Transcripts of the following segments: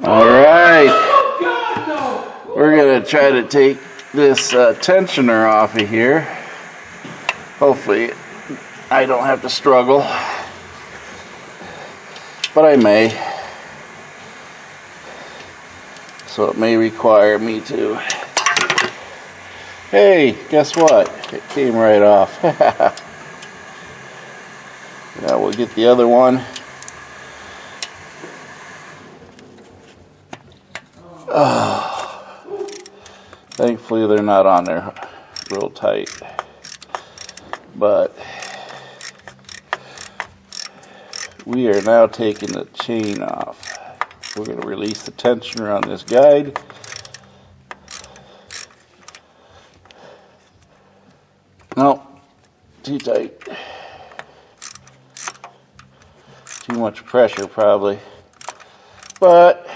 All right. We're going to try to take this tensioner off of here. Hopefully I don't have to struggle, but I may. So it may require me to... Hey, guess what? It came right off. Now we'll get the other one. Thankfully they're not on there real tight, but we are now taking the chain off. We're going to release the tensioner on this guide. No, too tight. Too much pressure probably, but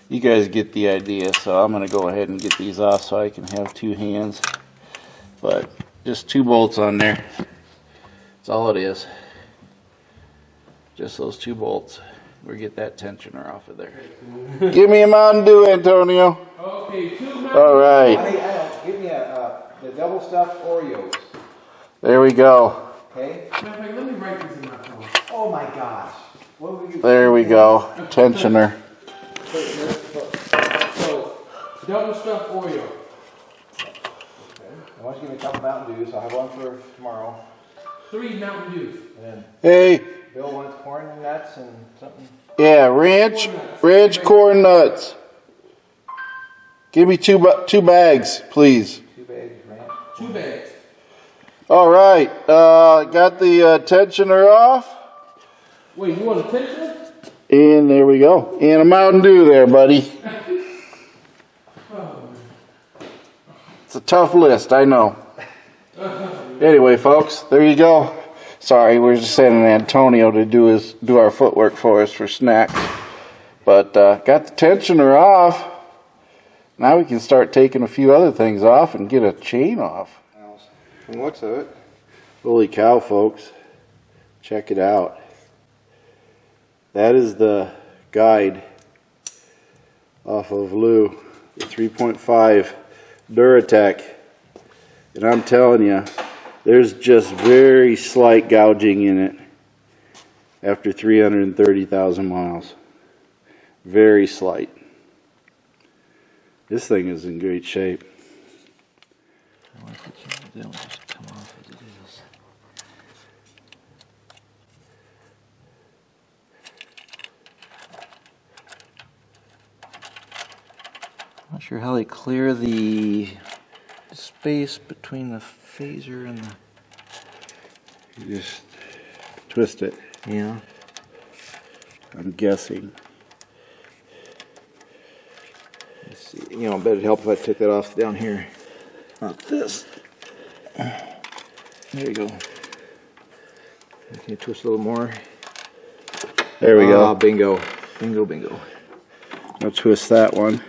you guys get the idea, so I'm going to go ahead and get these off so I can have two hands. But just 2 bolts on there. That's all it is. Just those 2 bolts. We'll get that tensioner off of there. Give me a Mountain Dew, Antonio. Okay, 2 Mountain Dew. All right. Give me the double stuffed Oreos. There we go. Okay. Let me write this in my phone. Oh my gosh. What were you? There we go. Tensioner. So, double stuffed Oreo. Okay. I want you to give me a couple Mountain Dews. I'll have one for tomorrow. 3 Mountain Dews. And then Hey. Bill wants corn and nuts and something. Yeah, ranch corn nuts. Give me 2 bags, please. 2 bags ranch. 2 bags. All right. Got the tensioner off. Wait, you want a tensioner? And there we go. And a Mountain Dew there, buddy. It's a tough list, I know. Anyway, folks, there you go. Sorry, we're just sending Antonio to do our footwork for us for snacks. But got the tensioner off. Now we can start taking a few other things off and get a chain off. From the looks of it. Holy cow, folks. Check it out. That is the guide off of Lou, the 3.5 Duratec. And I'm telling you, there's just very slight gouging in it after 330,000 miles. Very slight. This thing is in great shape. They'll just come off as it is. Not sure how they clear the space between the phaser and the... You just twist it. Yeah. I'm guessing. Let's see. You know, I bet it'd help if I took that off down here. Like this. There you go. Can you twist a little more? There we go. Bingo. Bingo, bingo. I'll twist that one.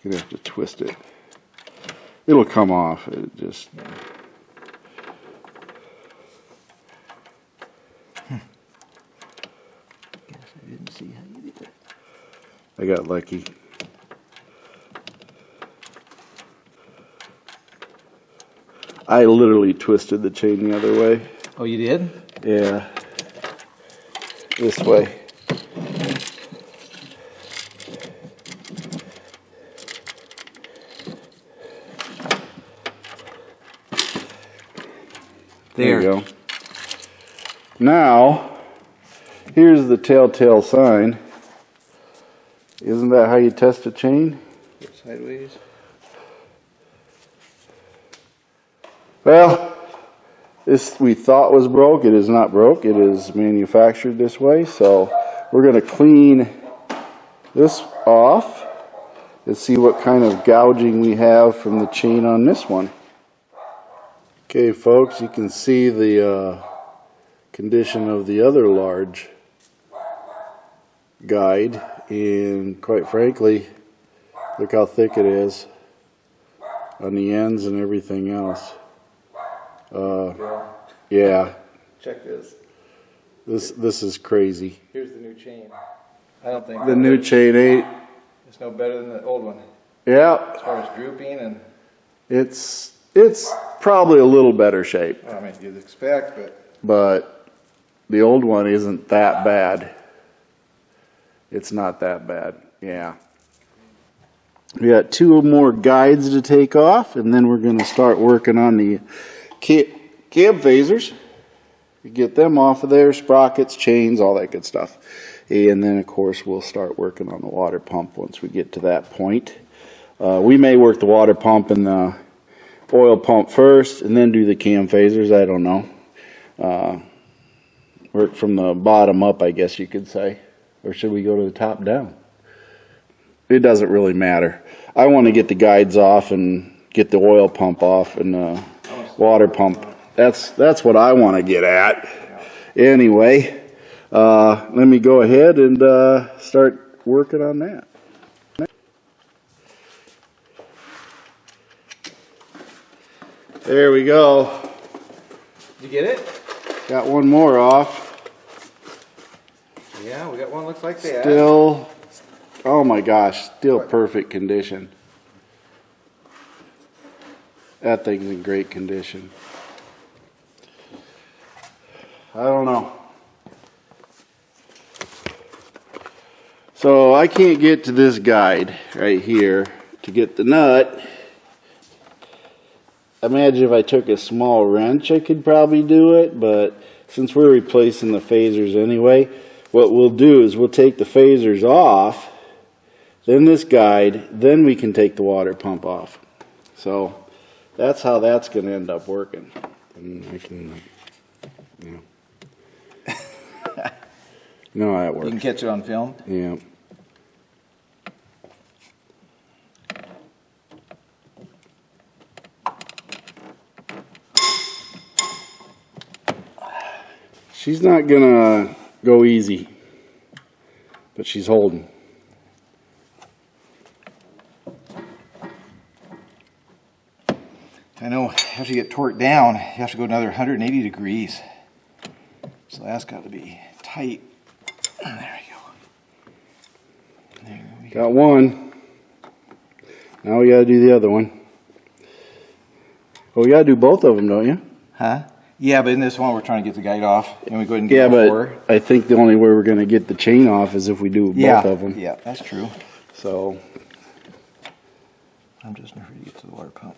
You're gonna have to twist it. It'll come off. It just. I didn't see how you did it. I got lucky. I literally twisted the chain the other way. Oh, you did? Yeah. This way. There you go. Now, here's the telltale sign. Isn't that how you test a chain? Sideways. Well, this we thought was broke. It is not broke. It is manufactured this way. So we're going to clean this off and see what kind of gouging we have from the chain on this one. Okay, folks, you can see the condition of the other large guide, and quite frankly, look how thick it is on the ends and everything else. Yeah, Check this. this is crazy. Here's the new chain. I don't think The new chain 8. it's no better than the old one Yeah, as far as drooping and. it's probably a little better shape, I mean, you'd expect, but the old one isn't that bad. It's not that bad. Yeah. We got 2 more guides to take off, and then we're going to start working on the cam phasers. Get them off of there, sprockets, chains, all that good stuff. And then, of course, we'll start working on the water pump once we get to that point. We may work the water pump and the oil pump first, and then do the cam phasers. I don't know. Work from the bottom up, I guess you could say. Or should we go to the top down? It doesn't really matter. I want to get the guides off and get the oil pump off and the water pump. That's what I want to get at. Anyway, let me go ahead and start working on that. There we go. did you get it? Got one more off. Yeah, we got one looks like that. Still, oh my gosh, still perfect condition. That thing's in great condition. I don't know. So I can't get to this guide right here to get the nut. Imagine if I took a small wrench, I could probably do it, but since we're replacing the phasers anyway, what we'll do is we'll take the phasers off, then this guide, then we can take the water pump off. So that's how that's going to end up working. And I can, you know how that works. You can catch it on film. Yeah. She's not gonna go easy, but she's holding. I know after you get torqued down, you have to go another 180 degrees. So that's got to be tight. There we go. There we go. Got one. Now we gotta do the other one. Well, we gotta do both of them, don't you? Huh? Yeah, but in this one, we're trying to get the guide off, and we go ahead and get Yeah, it but I think the only way we're gonna get the chain off is if we do both of them. Yeah, that's true. So I'm just in a hurry to get to the water pump.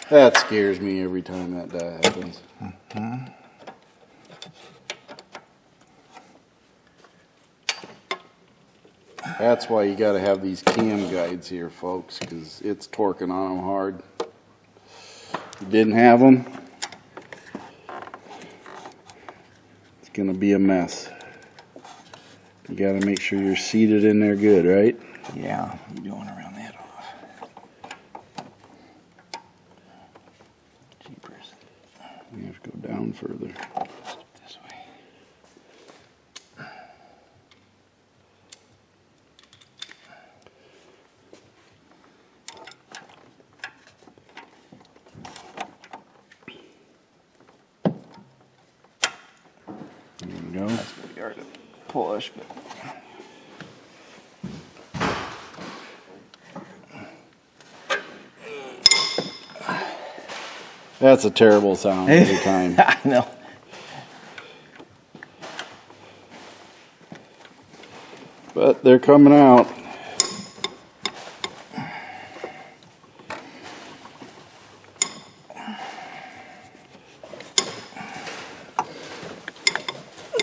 that scares me every time that happens. That's why you got to have these cam guides here, folks, because it's torquing on them hard. If you didn't have them, it's going to be a mess. You got to make sure you're seated in there good, right? Yeah, you don't want to round that off. Jeepers. You have to go down further. This way. There we go. That's going to be hard to push, but. That's a terrible sound every time. I know. But they're coming out.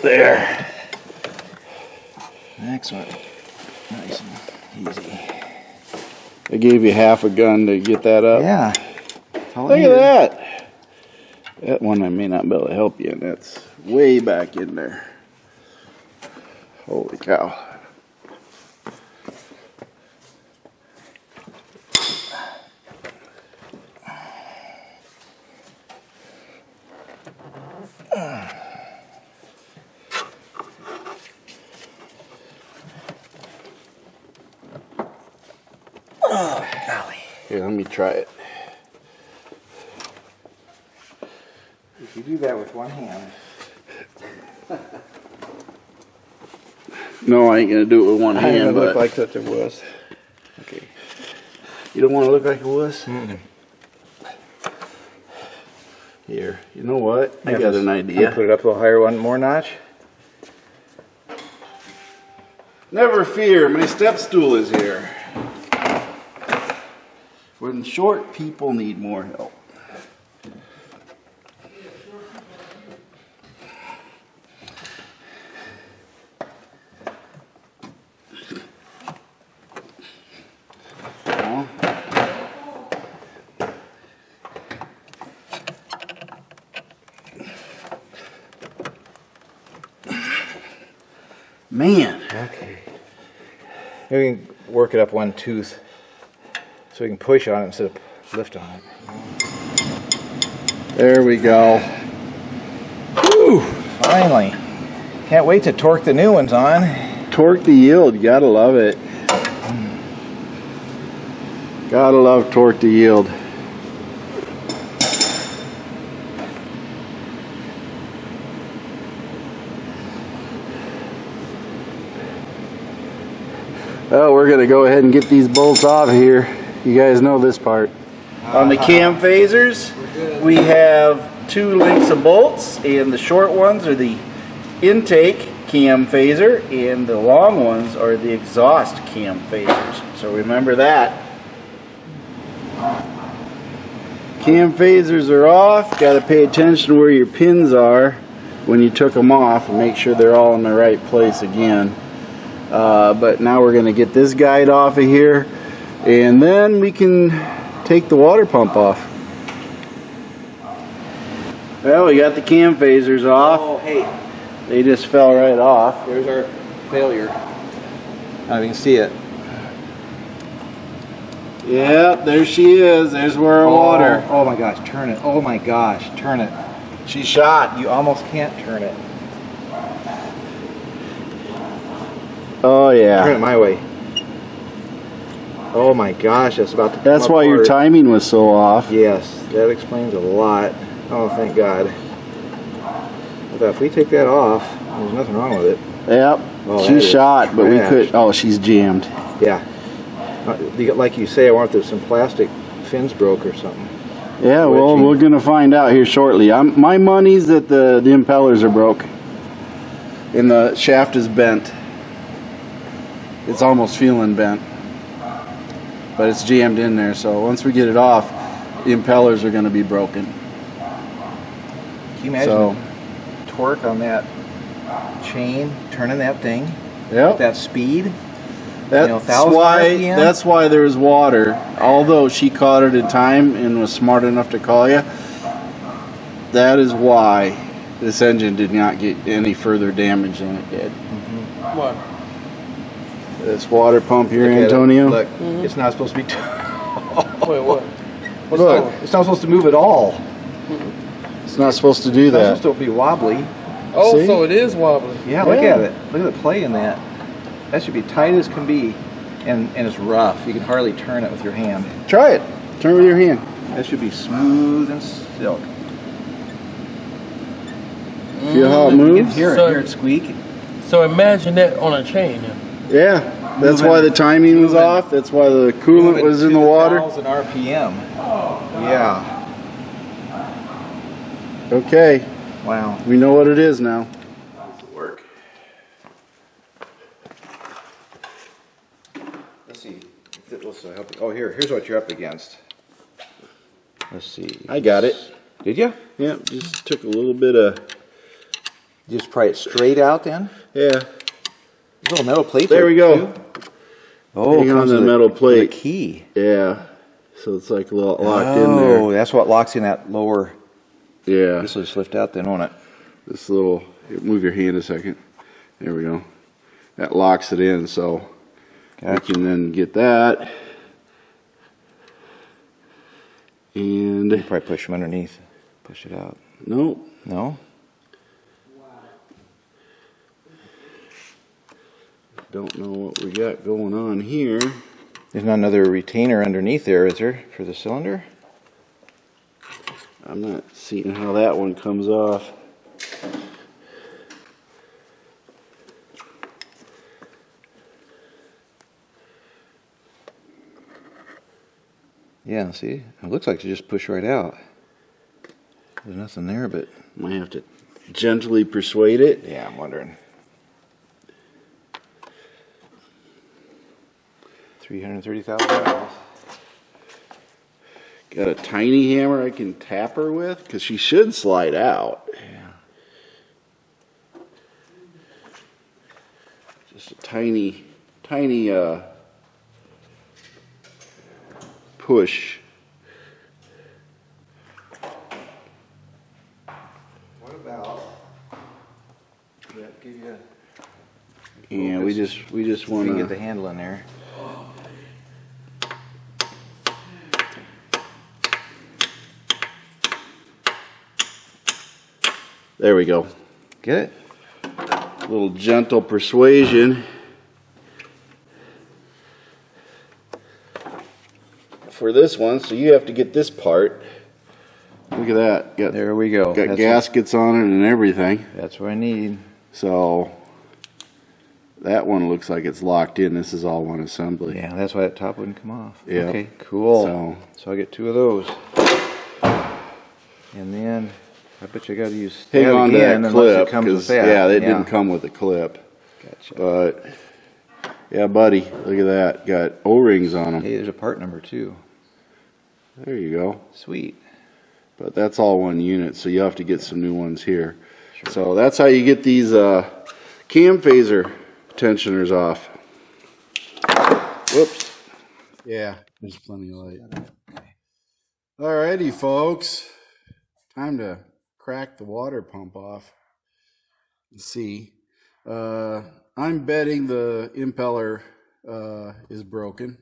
There. Excellent. Nice and easy. I gave you half a gun to get that up. Yeah. Look at that. That one I may not be able to help you, and that's way back in there. Holy cow. Oh, golly. Here, let me try it. If you do that with one hand. No, I ain't gonna do it with one I hand, look but like such a wuss. Okay. you don't want to look like a wuss? Here, you know what? I got an idea. Put it up a little higher, one more notch. Never fear, my step stool is here. When short people need more help. Man. Okay. Maybe we can work it up one tooth so we can push on it instead of lift on it. There we go. Whew, finally. Can't wait to torque the new ones on. Torque the yield, you gotta love it. Gotta love torque the yield. Well, we're gonna go ahead and get these bolts off here. You guys know this part. On the cam phasers, we have 2 lengths of bolts, and the short ones are the intake cam phaser, and the long ones are the exhaust cam phasers. So remember that. Cam phasers are off. Got to pay attention where your pins are when you took them off, and make sure they're all in the right place again. But now we're going to get this guide off of here, and then we can take the water pump off. Well, we got the cam phasers off. Oh, hey, They just fell right off. there's our failure. I don't even see it. Yep, there she is. There's where our water. Oh my gosh, turn it. Oh my gosh, turn it. She shot. You almost can't turn it. Oh Turn it yeah. my way. Oh my gosh, that's about to come That's why your apart. timing was so off. Yes, that explains a lot. Oh, thank God. But if we take that off, there's nothing wrong with it. Yep. Oh, She that is shot, but we trash. could. Oh, she's jammed. Yeah. Like you say, I wonder if some plastic fins broke or something. Yeah. Well, Wedging. we're gonna find out here shortly. My money's that the impellers are broke, and the shaft is bent. It's almost feeling bent, but it's jammed in there. So once we get it off, the impellers are gonna be broken. Can you imagine So. torque on that chain, turning that thing Yep. at that speed? That's 1,000 why. RPM? That's why there's water. Although she caught it in time and was smart enough to call you, that is why this engine did not get any further damage than it did. What? This water pump here, Look at it. Antonio. Look, it's not supposed to be. Wait, what? Look, it's not supposed to move at all. It's not supposed to do It's not that. supposed to be wobbly. Oh, See? so it is wobbly. Yeah, look Yeah. at it. Look at the play in that. That should be tight as can be, and it's rough. You can hardly turn it with your hand. Try it. Turn with your hand. That should be smooth and silk. Feel how it You can moves? hear it. So- Hear it squeak. So imagine that on a chain. Yeah. That's Moving- why the timing was moving- off. That's why the coolant was in the water. 2,000 RPM. Yeah. Okay. Wow. We know what it is now. Work. Let's see. Let's help you. Oh, here's what you're up against. Let's see. I got it. Did you? Yeah. Just took a little bit of. You just pry it straight out then? Yeah. Little metal plate. There we go. too. Oh, Hang it on comes to the with a- metal with a plate. key. Yeah. So it's like a little locked in there. Oh, that's what locks in that lower. Yeah. This will just lift out then, won't it? This little. Move your hand a second. There we go. That locks it in, so Gotcha. we can then get that. And You probably push them underneath. Push it out. nope. No? Don't know what we got going on here. There's not another retainer underneath there, is there, for the cylinder? I'm not seeing how that one comes off. Yeah, see? It looks like you just push right out. There's nothing there, but... Might have to gently persuade it. Yeah, I'm wondering. 330,000 miles. Got a tiny hammer I can tap her with, because she should slide out. Yeah. Just a tiny push. What about... Does that give you... Yeah, we just We want can get the to. handle in there. There we go. Get it? A little gentle persuasion. For this one, so you have to get this part. Look at that. Got, There we go. got That's gaskets on it and everything. That's what I need. So that one looks like it's locked in. This is all one assembly. Yeah, that's why that top wouldn't come off. Yeah. Okay, cool. So I get 2 of those. And then I bet you got to use Hang stab on to again that unless clip, it comes with 'cause, that. yeah, they didn't come with a clip. Gotcha. But yeah, buddy, look at that. Got O-rings on them. Hey, there's a part number too. There you go. Sweet. But that's all one unit, so you have to get some new ones here. Sure. So that's how you get these cam phaser tensioners off. Whoops. Yeah, there's plenty of light. Alrighty, folks. Time to crack the water pump off. Let's see. I'm betting the impeller is broken.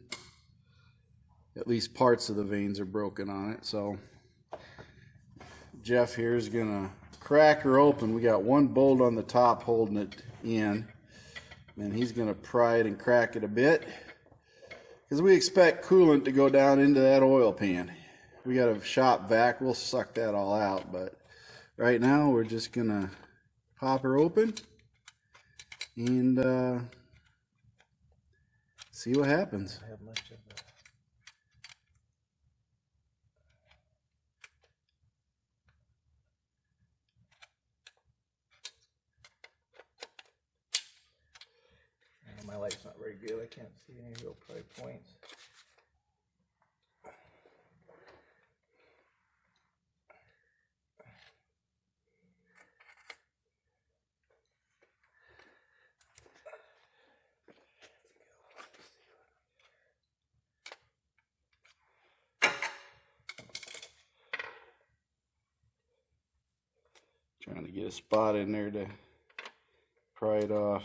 At least parts of the vanes are broken on it. So Jeff here is gonna crack her open. We got one bolt on the top holding it in. And he's gonna pry it and crack it a bit, because we expect coolant to go down into that oil pan. We got a shop vac, we'll suck that all out, but right now we're just gonna pop her open and see what happens. My light's not very good. I can't see any real bright points. Trying to get a spot in there to pry it off.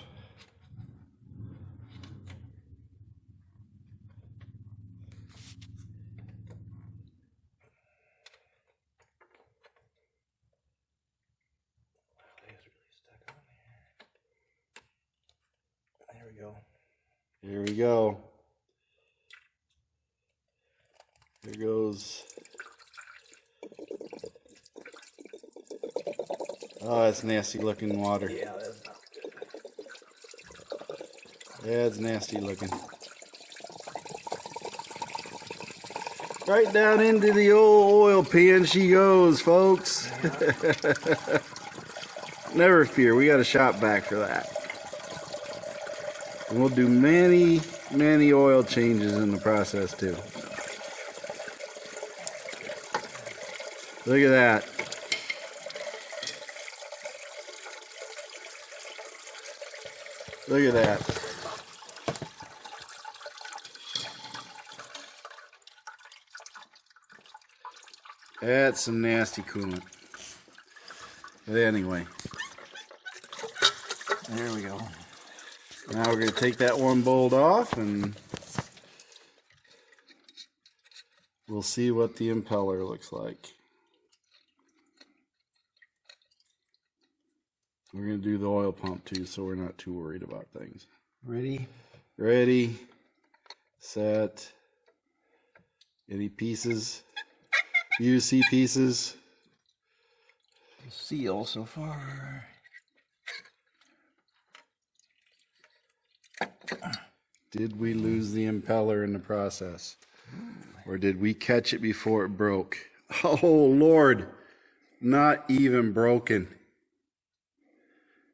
There we go. Here we go. There goes. Oh, that's nasty looking water. Yeah, that's not good. That's nasty looking. Right down into the old oil pan she goes, folks. Never fear, we got a shop vac for that. And we'll do many, many oil changes in the process too. Look at that. Look at that. That's some nasty coolant. But anyway. There we go. Now we're going to take that one bolt off and we'll see what the impeller looks like. We're going to do the oil pump too, so we're not too worried about things. Ready? Ready, set. Any pieces? You see pieces? Seal so far. Did we lose the impeller in the process? Or did we catch it before it broke? Oh, Lord. Not even broken.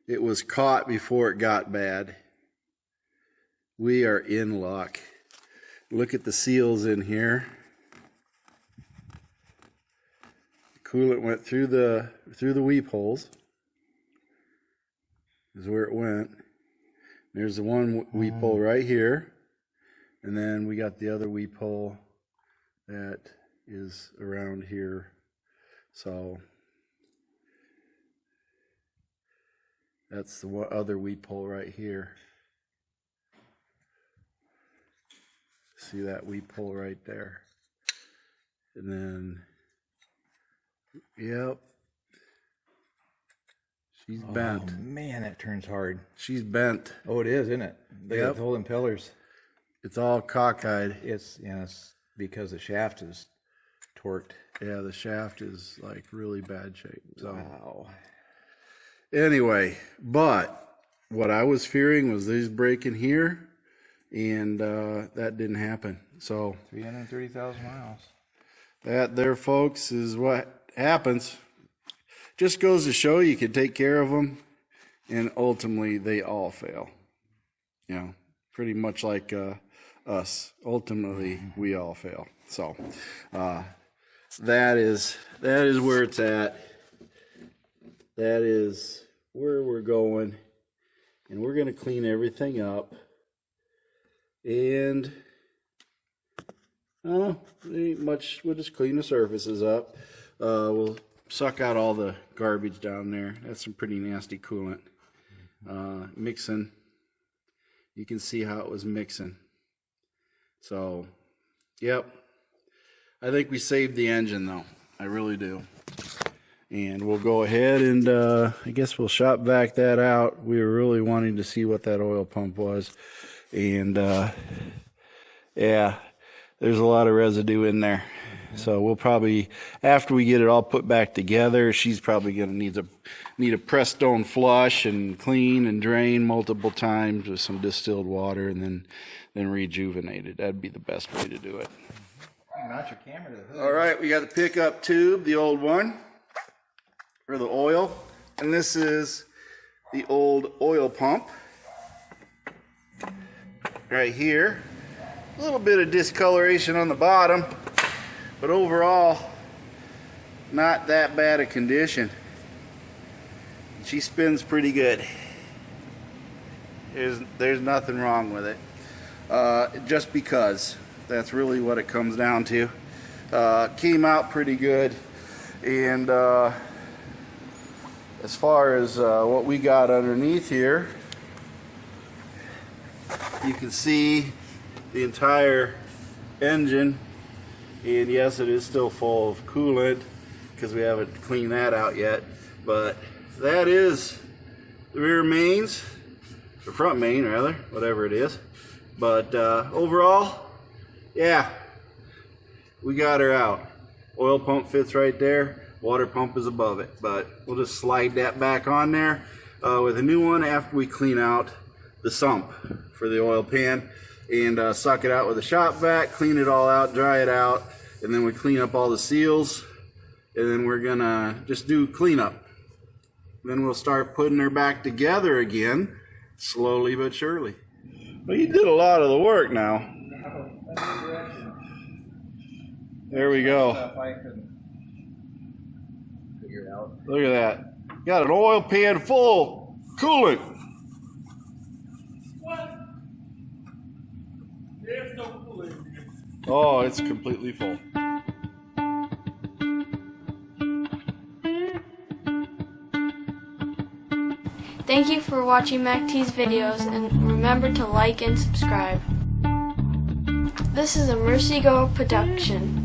It was caught before it got bad. We are in luck. Look at the seals in here. Coolant went through the weep holes. Is where it went. There's the one weep hole right here. And then we got the other weep hole that is around here. So that's the other weep hole right here. See that weep hole right there. And then, yep. She's bent. Oh man, that turns hard. She's bent. Oh, it is, isn't it? Look at the whole impellers. It's all cockeyed. It's because the shaft is torqued. Yeah, the shaft is like really bad shape. So. Wow. Anyway, but what I was fearing was these breaking here, and that didn't happen. So 330,000 miles. That there, folks, is what happens. Just goes to show you can take care of them, and ultimately they all fail. You know, pretty much like us. Ultimately, we all fail. So that is where it's at. That is where we're going, and we're going to clean everything up. And I don't know, ain't much. We'll just clean the surfaces up. We'll suck out all the garbage down there. That's some pretty nasty coolant. Mixing. You can see how it was mixing. So, yep. I think we saved the engine though. I really do. And we'll go ahead and I guess we'll shop vac that out. We were really wanting to see what that oil pump was. And yeah, there's a lot of residue in there. So we'll probably, after we get it all put back together, she's probably going to need a Prestone flush and clean and drain multiple times with some distilled water, and then rejuvenate it. That'd be the best way to do it. Mount your camera to the hood. All right, we got the pickup tube, the old one, for the oil. And this is the old oil pump right here. A little bit of discoloration on the bottom, but overall, not that bad a condition. She spins pretty good. There's nothing wrong with it. Just because. That's really what it comes down to. Came out pretty good. And as far as what we got underneath here, you can see the entire engine. And yes, it is still full of coolant because we haven't cleaned that out yet. But that is the rear mains, the front main rather, whatever it is. But overall, yeah, we got her out. Oil pump fits right there. Water pump is above it. But we'll just slide that back on there with a new one after we clean out the sump for the oil pan. And suck it out with a shop vac, clean it all out, dry it out, and then we clean up all the seals, and then we're gonna just do cleanup. Then we'll start putting her back together again, slowly but surely. But you did a lot of the work now. There we go. I couldn't figure it out. Look at that. Got an oil pan full coolant. There's no coolant here. Oh, it's completely full. Thank you for watching MACT's videos, and remember to like and subscribe. This is a Mercy Go production.